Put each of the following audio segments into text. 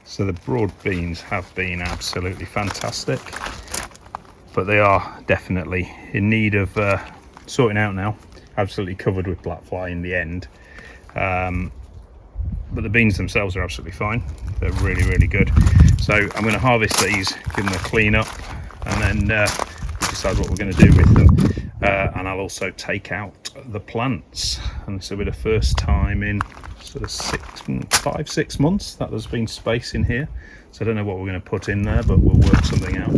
So the broad beans have been absolutely fantastic, but they are definitely in need of sorting out now. Absolutely covered with black fly in the end, but the beans themselves are absolutely fine. They're really, really good. So I'm going to harvest these, give them a clean up, and then decide what we're going to do with them. And I'll also take out the plants, and this will be the first time in sort of 5, 6 months that there's been space in here. So I don't know what we're going to put in there, but we'll work something out.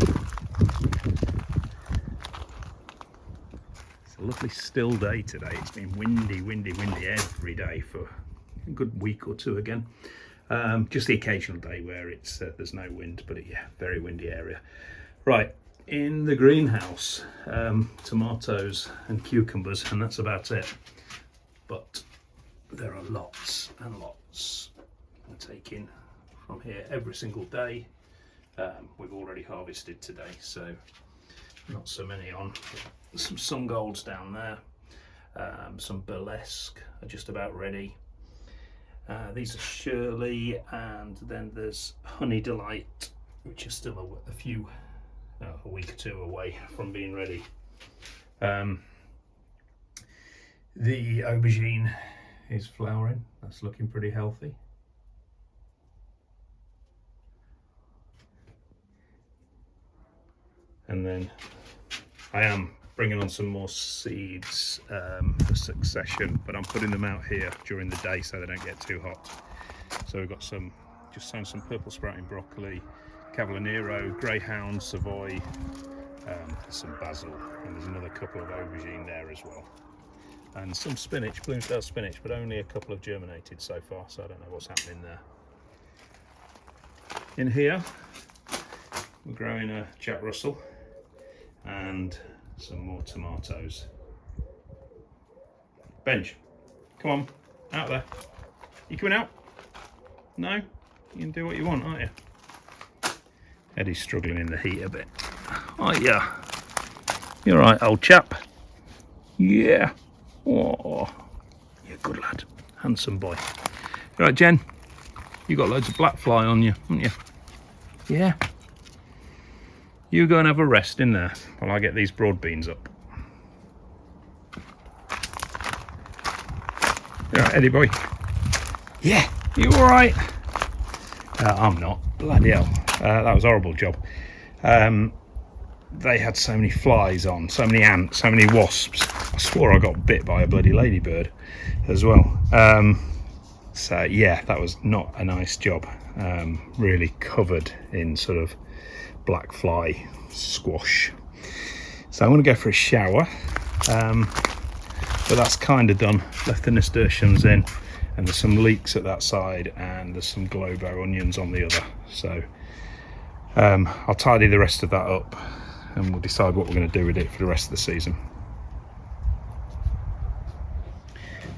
It's a lovely still day today. It's been windy every day for a good week or two again. Just the occasional day where it's there's no wind, but yeah, very windy area. Right, in the greenhouse, tomatoes and cucumbers, and that's about it. But there are lots and lots to take in from here every single day. We've already harvested today, so not so many on. Some sun golds down there, some burlesque are just about ready. These are Shirley, and then there's Honey Delight, which is still a week or two away from being ready. The aubergine is flowering, that's looking pretty healthy. And then I am bringing on some more seeds for succession, but I'm putting them out here during the day so they don't get too hot. So we've got just sown some purple sprouting broccoli, Cavallonero, Greyhound, Savoy, some basil, and there's another couple of aubergine there as well. And some spinach, Bloomsdale spinach, but only a couple have germinated so far, so I don't know what's happening there. In here, we're growing a Jack Russell and some more tomatoes. Benj, come on, out there. You coming out? No? You can do what you want, aren't you? Eddie's struggling in the heat a bit. Oh yeah. You're right, old chap. Yeah. Oh, you're a good lad. Handsome boy. You right, Jen? You got loads of black fly on you, haven't you? Yeah. You go and have a rest in there while I get these broad beans up. You right, Eddie boy? Yeah. You all right? I'm not. Bloody hell. That was a horrible job. They had so many flies on, so many ants, so many wasps. I swore I got bit by a bloody ladybird as well. So yeah, that was not a nice job. Really covered in sort of black fly squash. So I'm going to go for a shower, but that's kind of done. Left the nasturtiums in, and there's some leeks at that side, and there's some Globo onions on the other. So I'll tidy the rest of that up and we'll decide what we're going to do with it for the rest of the season.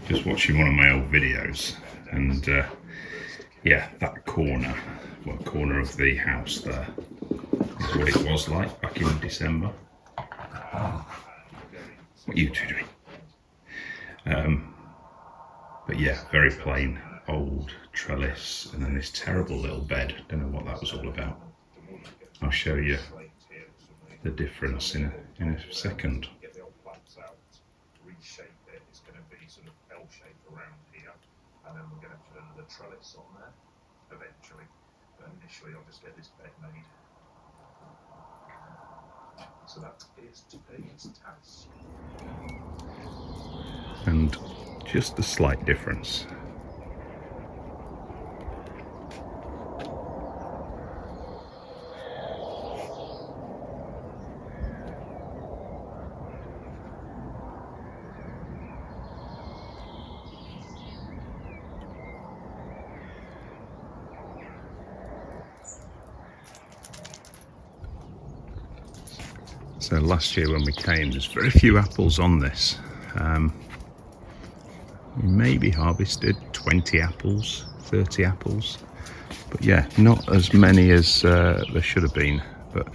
Just watching one of my old videos, and yeah, that corner of the house there is what it was like back in December. What are you two doing? But yeah, very plain, old trellis, and then this terrible little bed. Don't know what that was all about. I'll show you the difference in a second. It's going to be sort of L-shaped around here, and then we're going to put another trellis on there eventually. But initially, I'll just get this bed made. So that is today's task. And just a slight difference. So last year when we came, there's very few apples on this. We maybe harvested 20 apples, 30 apples. But yeah, not as many as there should have been. But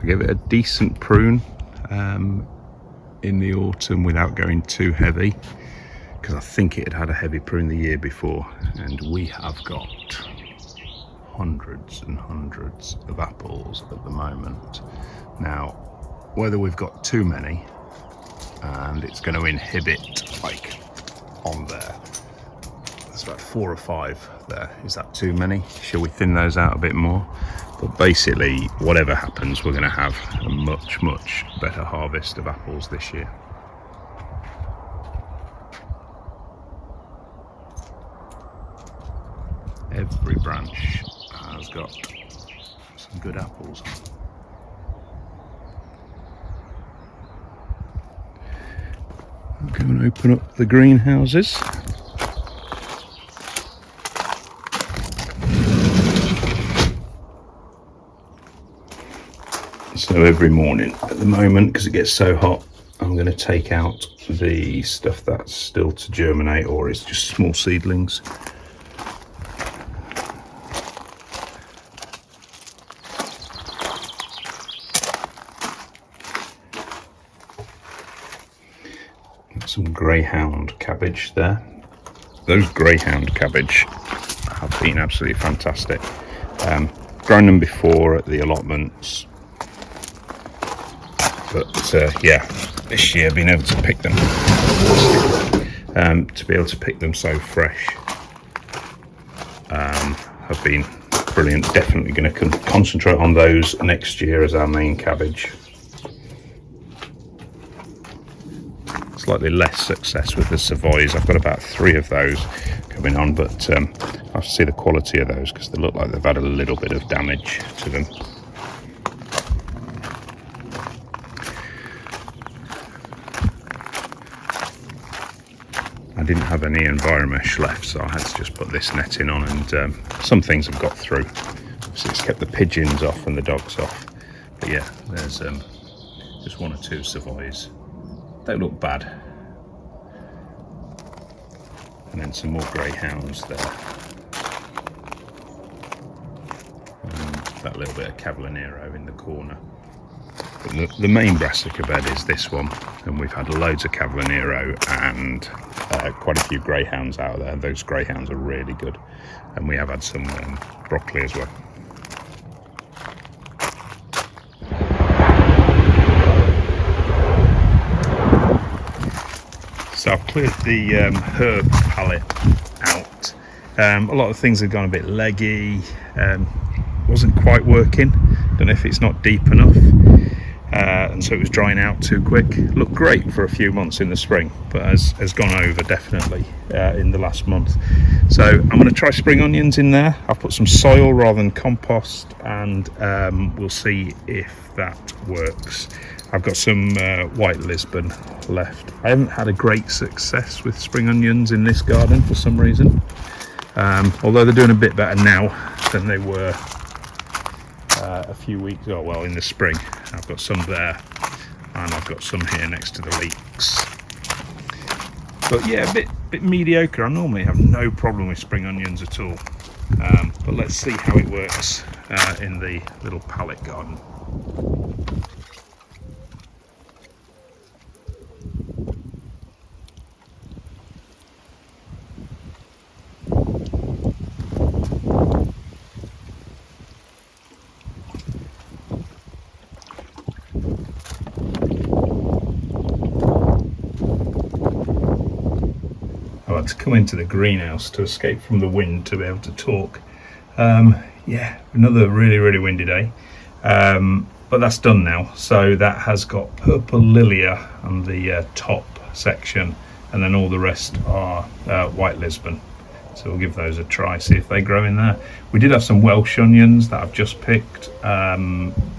I gave it a decent prune in the autumn without going too heavy, because I think it had had a heavy prune the year before. And we have got hundreds and hundreds of apples at the moment. Now, whether we've got too many and it's going to inhibit, like on there, there's about 4 or 5 there. Is that too many? Shall we thin those out a bit more? But basically, whatever happens, we're going to have a much, much better harvest of apples this year. Every branch has got some good apples on. I'll go and open up the greenhouses. So every morning at the moment, because it gets so hot, I'm going to take out the stuff that's still to germinate or is just small seedlings. Some greyhound cabbage there. Those greyhound cabbage have been absolutely fantastic. Grown them before at the allotments, but yeah, this year being able to pick them, so fresh, have been brilliant. Definitely going to concentrate on those next year as our main cabbage. Slightly less success with the Savoys. I've got about 3 of those coming on, but I have to see the quality of those because they look like they've had a little bit of damage to them. I didn't have any enviromesh left, so I had to just put this netting on, and some things have got through. Obviously it's kept the pigeons off and the dogs off. But yeah, there's just 1 or 2 Savoys. Don't look bad. And then some more greyhounds there. And that little bit of Cavaliero in the corner. But the main Brassica bed is this one. And we've had loads of Cavaliero and quite a few greyhounds out there. Those greyhounds are really good. And we have had some broccoli as well. So I've cleared the herb pallet out. A lot of things have gone a bit leggy, wasn't quite working. Don't know if it's not deep enough. and so it was drying out too quick. Looked great for a few months in the spring, but has gone over definitely in the last month. So I'm going to try spring onions in there. I've put some soil rather than compost, and we'll see if that works. I've got some white Lisbon left. I haven't had a great success with spring onions in this garden for some reason, although they're doing a bit better now than they were a few weeks ago. Well, in the spring. I've got some there, and I've got some here next to the leeks. But yeah, a bit mediocre. I normally have no problem with spring onions at all, but let's see how it works in the little pallet garden. I had to come into the greenhouse to escape from the wind to be able to talk. Yeah, another really windy day, but that's done now. So that has got purple lilia on the top section, and then all the rest are white Lisbon. So we'll give those a try, see if they grow in there. We did have some Welsh onions that I've just picked,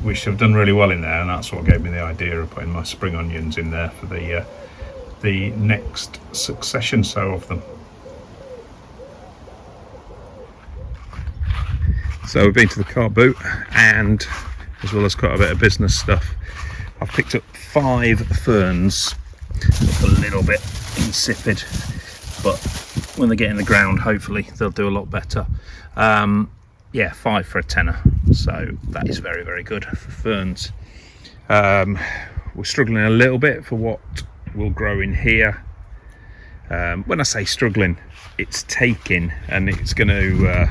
which have done really well in there, and that's what gave me the idea of putting my spring onions in there for the next succession sow of them. So we've been to the car boot, and as well as quite a bit of business stuff, I've picked up 5 ferns. Look a little bit insipid, but when they get in the ground, hopefully they'll do a lot better. Yeah, 5 for a tenner, so that is very good for ferns. We're struggling a little bit for what will grow in here. When I say struggling, it's taking, and it's going to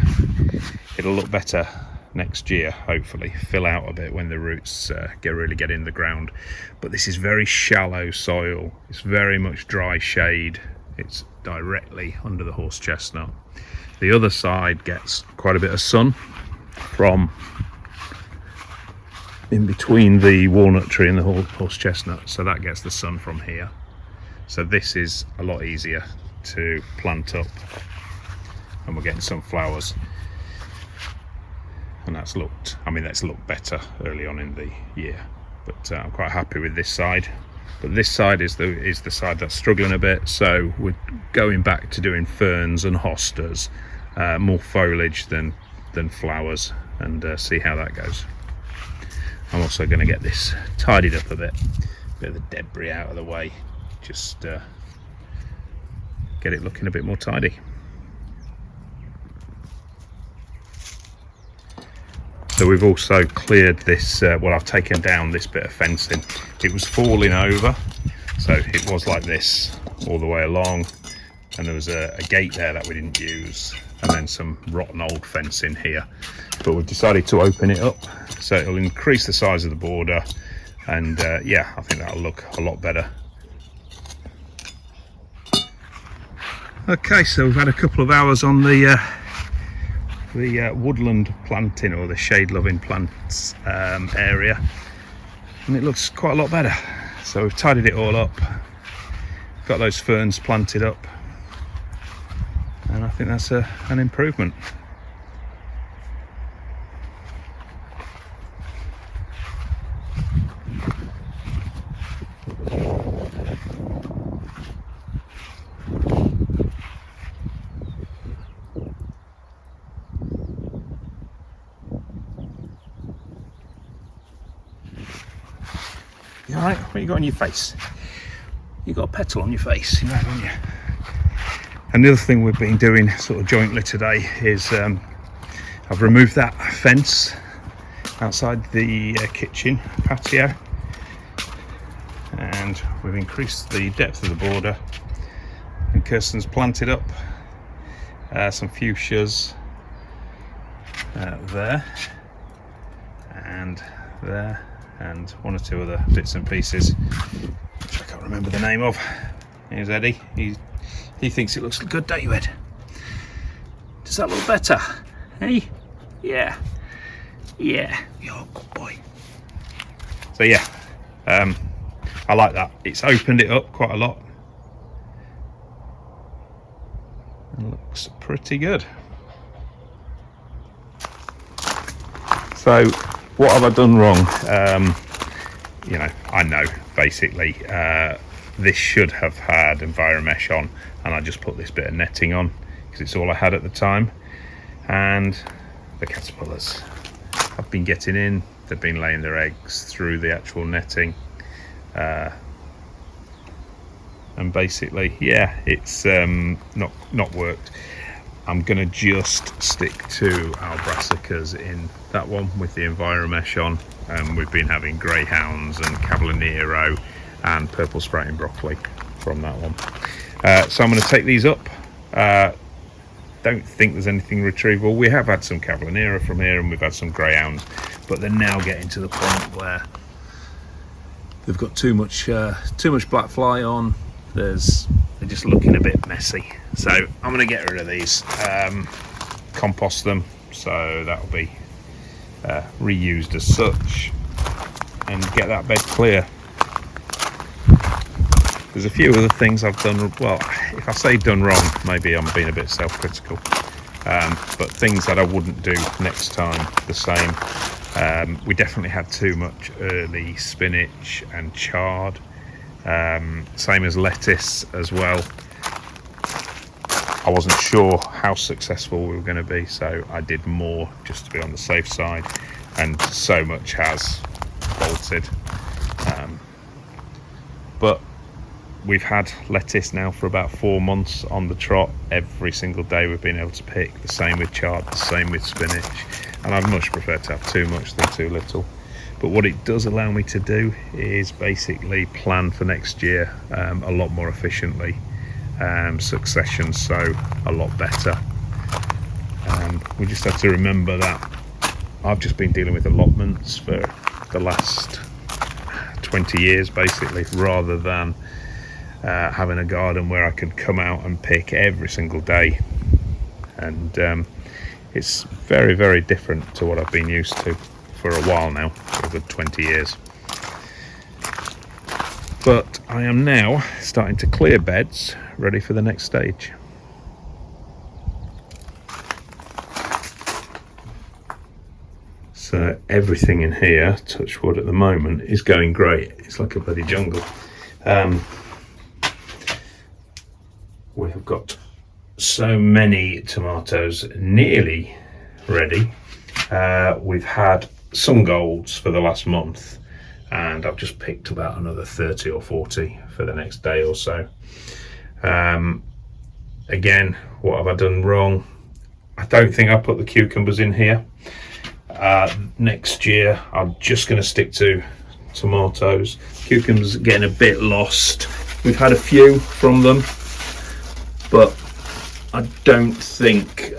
it'll look better next year, hopefully fill out a bit when the roots really get in the ground. But this is very shallow soil, it's very much dry shade, it's directly under the horse chestnut. The other side gets quite a bit of sun from in between the walnut tree and the horse chestnut, so that gets the sun from here. So this is a lot easier to plant up, and we're getting some flowers, and that's looked better early on in the year. But I'm quite happy with this side. But this side is the side that's struggling a bit, so we're going back to doing ferns and hostas, more foliage than flowers, and see how that goes. I'm also going to get this tidied up a bit of the debris out of the way, just get it looking a bit more tidy. So we've also cleared this, well, I've taken down this bit of fencing. It was falling over, so it was like this all the way along, and there was a gate there that we didn't use, and then some rotten old fencing here. But we've decided to open it up, so it'll increase the size of the border, and yeah, I think that'll look a lot better. Okay, so we've had a couple of hours on the woodland planting, or the shade loving plants area, and it looks quite a lot better. So we've tidied it all up, got those ferns planted up, and I think that's an improvement. You alright? What you got on your face? You got a petal on your face, you know, haven't you? Another thing we've been doing sort of jointly today is I've removed that fence outside the kitchen patio, and we've increased the depth of the border, and Kirsten's planted up some fuchsias there and there, and one or two other bits and pieces which I can't remember the name of. Here's Eddie. He thinks it looks good, don't you, Ed? Does that look better? Hey? Yeah. Yeah. You're a good boy. So yeah, I like that. It's opened it up quite a lot. It looks pretty good. So what have I done wrong? You know, I know basically this should have had EnviroMesh on, and I just put this bit of netting on because it's all I had at the time. And the caterpillars have been getting in, they've been laying their eggs through the actual netting, and basically, yeah, it's not worked. I'm gonna just stick to our Brassicas in that one with the EnviroMesh on. We've been having greyhounds and Cavaliero and purple sprouting broccoli from that one. So I'm going to take these up. Don't think there's anything retrievable. We have had some Cavaliero from here, and we've had some greyhounds, but they're now getting to the point where they've got too much black fly on. They're just looking a bit messy. So I'm going to get rid of these, compost them, so that'll be reused as such, and get that bed clear. There's a few other things I've done, well, if I say done wrong, maybe I'm being a bit self-critical, but things that I wouldn't do next time the same. We definitely had too much early spinach and chard, same as lettuce as well. I wasn't sure how successful we were going to be, so I did more just to be on the safe side, and so much has bolted. But we've had lettuce now for about 4 months on the trot. Every single day we've been able to pick. The same with chard, the same with spinach, and I'd much prefer to have too much than too little. But what it does allow me to do is basically plan for next year a lot more efficiently. Succession so a lot better. We just have to remember that I've just been dealing with allotments for the last 20 years basically, rather than having a garden where I could come out and pick every single day. And it's very, very different to what I've been used to for a while now, for a good 20 years. But I am now starting to clear beds, ready for the next stage. So everything in here, touch wood at the moment, is going great. It's like a bloody jungle. We have got so many tomatoes nearly ready. We've had some golds for the last month, and I've just picked about another 30 or 40 for the next day or so. Again, what have I done wrong? I don't think I put the cucumbers in here. Next year I'm just going to stick to tomatoes. Cucumbers are getting a bit lost. We've had a few from them, but I don't think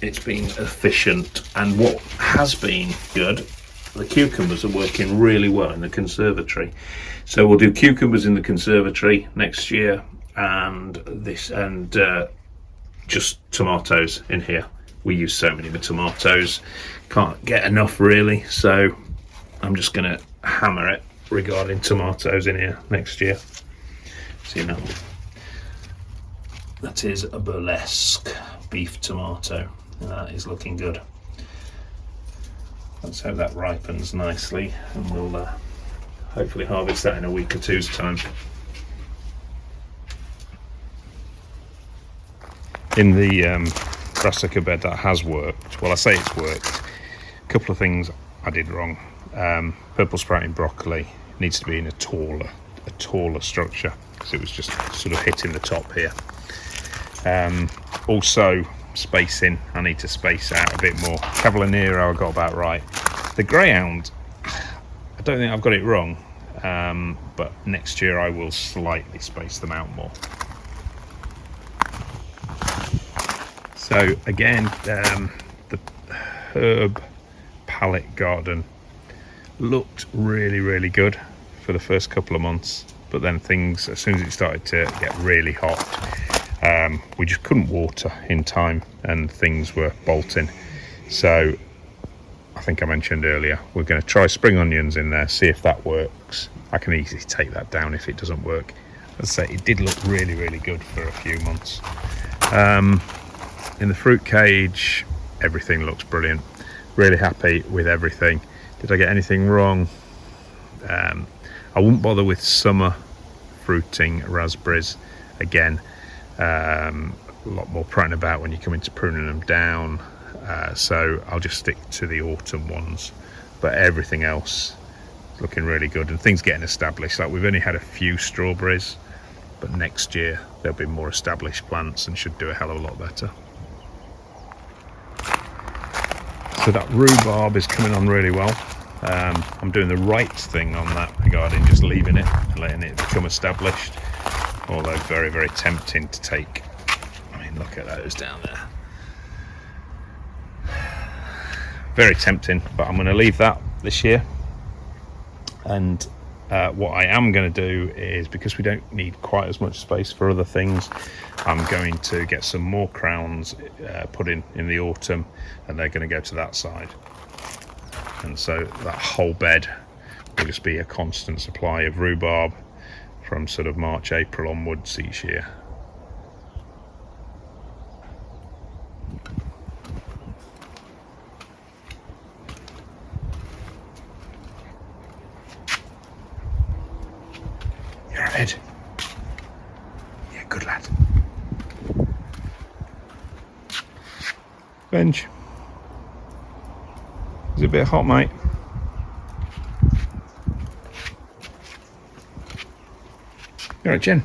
it's been efficient. And what has been good, the cucumbers are working really well in the conservatory. So we'll do cucumbers in the conservatory next year, and just tomatoes in here. We use so many tomatoes, can't get enough really, so I'm just going to hammer it regarding tomatoes in here next year. So you know, that is a burlesque beef tomato, and that is looking good. Let's hope that ripens nicely, and we'll hopefully harvest that in a week or two's time. In the Brassica bed that has worked, well, I say it's worked, a couple of things I did wrong. Purple sprouting broccoli needs to be in a taller structure, because it was just sort of hitting the top here. Also spacing, I need to space out a bit more. Cavaliero I got about right. The greyhound, I don't think I've got it wrong, but next year I will slightly space them out more. So again, the herb pallet garden looked really, really good for the first couple of months, but then things, as soon as it started to get really hot, we just couldn't water in time and things were bolting. So I I think I mentioned earlier, we're going to try spring onions in there, see if that works. I can easily take that down if it doesn't work. As I say, it did look really, really good for a few months. In the fruit cage, everything looks brilliant. Really happy with everything. Did I get anything wrong? I wouldn't bother with summer fruiting raspberries again. A lot more pratting about when you come into pruning them down. So I'll just stick to the autumn ones. But everything else is looking really good, and things getting established. Like, we've only had a few strawberries, but next year there'll be more established plants and should do a hell of a lot better. So that rhubarb is coming on really well. I'm doing the right thing on that regarding just leaving it, letting it become established. Although very, very tempting to take. I mean, look at those down there. Very tempting, but I'm going to leave that this year. And what I am going to do is, because we don't need quite as much space for other things, I'm going to get some more crowns put in the autumn, and they're going to go to that side. And so that whole bed will just be a constant supply of rhubarb from sort of March, April onwards each year. You're ahead. Yeah, good lad. Benj. Is it a bit hot, mate? You alright, Jen?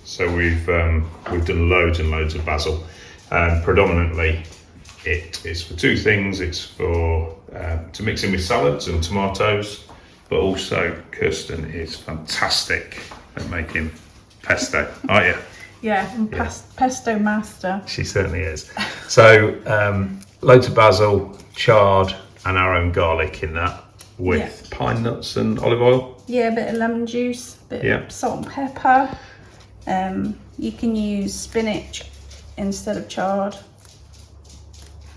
So we've done loads and loads of basil, and predominantly it is for two things. It's for to mix in with salads and tomatoes, but also Kirsten is fantastic at making pesto, aren't you? Yeah, I'm pesto master. She certainly is. So loads of basil, chard, and our own garlic in that, with pine nuts and olive oil. Yeah, a bit of lemon juice, a bit of salt and pepper. You can use spinach instead of chard,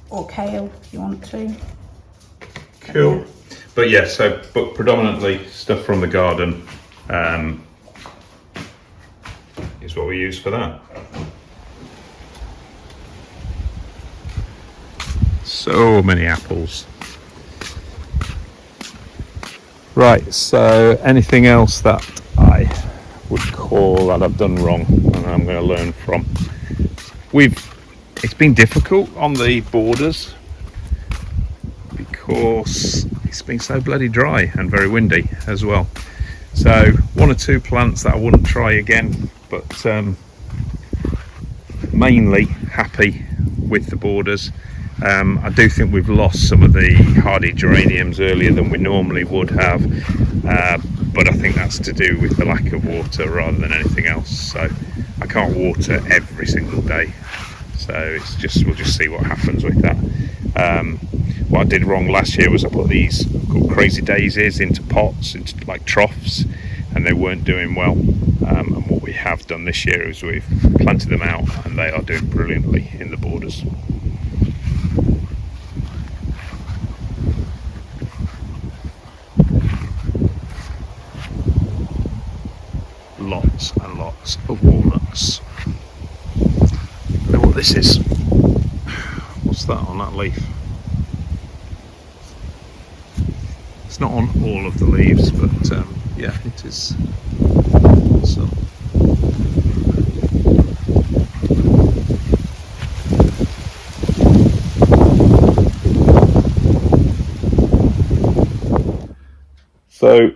or kale if you want to. Cool. But yeah, but predominantly stuff from the garden is what we use for that. So many apples. Right, so anything else that I would call that I've done wrong and I'm going to learn from? It's been difficult on the borders because it's been so bloody dry and very windy as well. So one or two plants that I wouldn't try again, but mainly happy with the borders. I do think we've lost some of the hardy geraniums earlier than we normally would have, but I think that's to do with the lack of water rather than anything else. So I can't water every single day, so we'll just see what happens with that. What I did wrong last year was I put these called crazy daisies into pots, into like troughs, and they weren't doing well. And what we have done this year is we've planted them out, and they are doing brilliantly in the borders. Lots and lots of walnuts. I know what this is. What's that on that leaf? It's not on all of the leaves, but yeah, it is some. So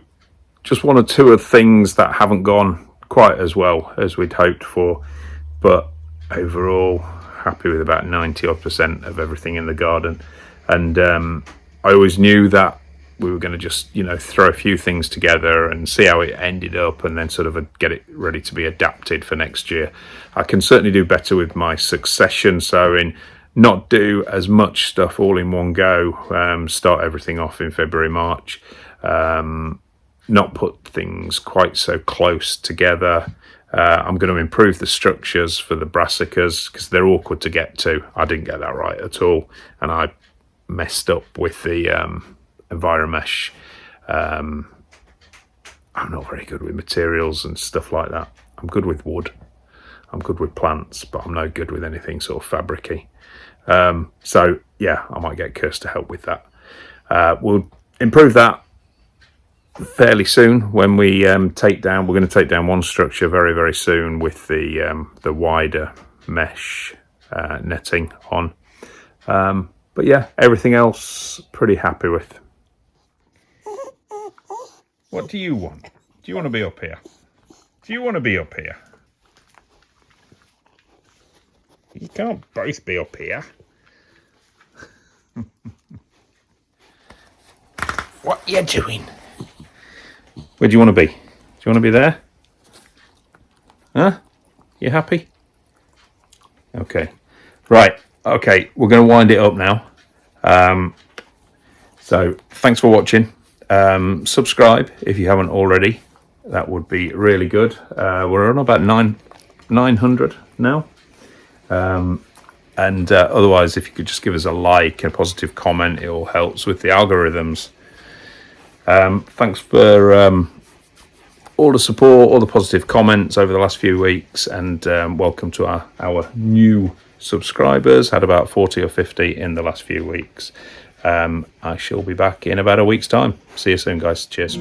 just one or two of things that haven't gone quite as well as we'd hoped for, but overall happy with about 90% of everything in the garden. And I always knew that we were going to just, throw a few things together and see how it ended up, and then sort of get it ready to be adapted for next year. I can certainly do better with my succession sowing, not do as much stuff all in one go, start everything off in February, March, not put things quite so close together, I'm going to improve the structures for the Brassicas because they're awkward to get to. I didn't get that right at all, and I messed up with the Enviromesh. I'm not very good with materials and stuff like that. I'm good with wood. I'm good with plants, but I'm no good with anything sort of fabricy. So yeah, I might get Kirsten to help with that. We'll improve that fairly soon when we take down. We're going to take down one structure very, very soon with the wider mesh netting on. But yeah, everything else pretty happy with. What do you want? Do you want to be up here? Do you want to be up here? You can't both be up here. What are you doing? Where do you want to be? Do you want to be there? Huh? You happy? Okay. Right. Okay. We're going to wind it up now. So thanks for watching. Subscribe if you haven't already. That would be really good. We're on about 900 now. And otherwise, if you could just give us a like and a positive comment, it all helps with the algorithms. Thanks for all the support, all the positive comments over the last few weeks, and welcome to our new subscribers. Had about 40 or 50 in the last few weeks. I shall be back in about a week's time. See you soon, guys. Cheers.